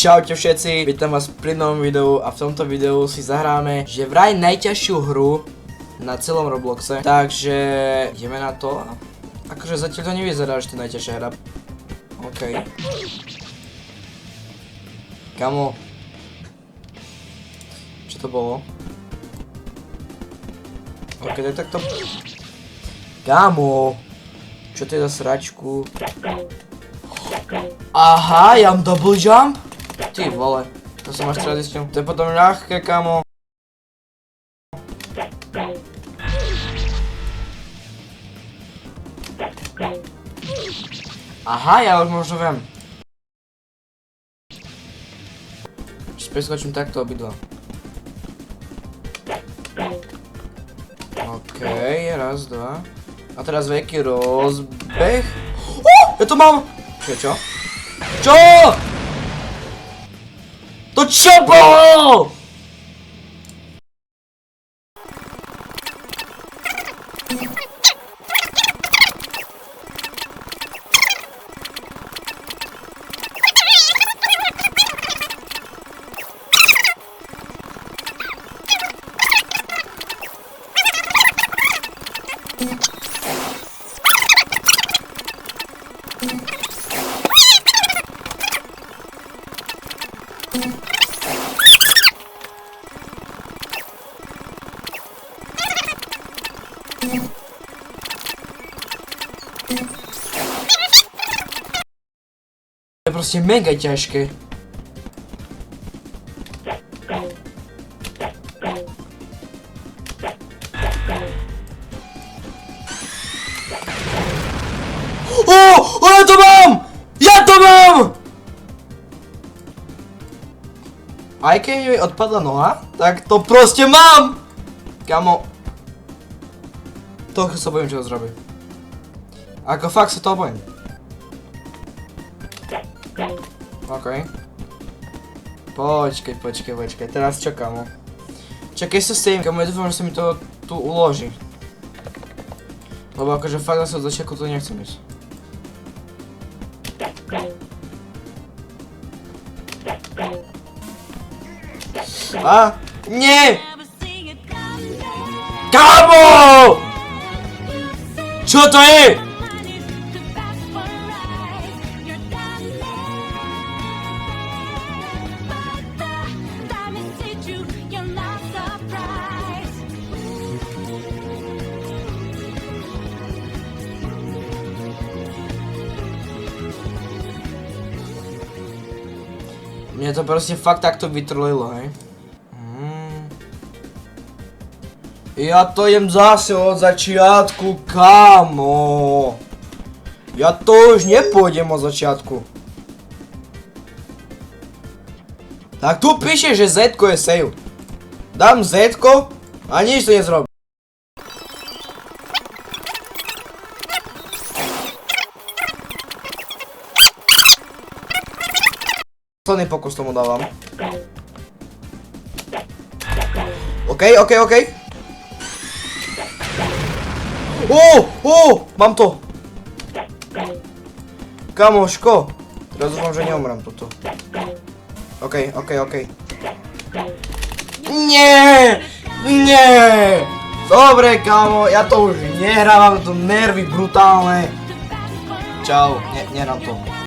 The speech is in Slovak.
Čaute všetci, vítam vás pri novom videu a v tomto videu si zahráme že vraj najťažšiu hru na celom Robloxe. Takže ideme na to. Akože zatiaľ to nevyzerá, že to je najťažšia hra. OK. Kamo. Čo to bolo? OK, tak to... Kamo. Čo to je za sračku? Aha, ja mám double jump? Ty vole, to som až teraz zistil. To je potom ľahké, kamo. Aha, ja už možno viem. Preskočím takto obidva. OK, raz, dva. A teraz veľký rozbeh. Ja to mám! Čo? Čo? To čo bolo? To je proste mega ťažké. Ja to mám! Ja to mám! Aj keď mi odpadla noha, tak to proste mám! Kamo. Toľko sa bojím, čo to zrobí. Ako fakt sa to bojím. OK. Počkej. Teraz čo, kamo? Čakaj sa s tým, kamo, ja dúfam, že sa mi to tu uloží. Lebo akože fakt zase od začiatku to nechcem ísť. A? Nie! Kamo! Čo to je? Mne to proste fakt takto vytrlilo, hej. Ja to jem zase od začiatku, kámo. Ja to už nepôjdem od začiatku. Tak tu píše, že Z-ko je save. Dám Z-ko a nič to nezrobí. Posledný pokus tomu dávam. OK. Mám to. Kamoško. Teraz dúfam, že neumrem toto. OK. Nie. Dobre, kamo, ja to už nehrávam, to nervy brutálne. Čau, nehrám to.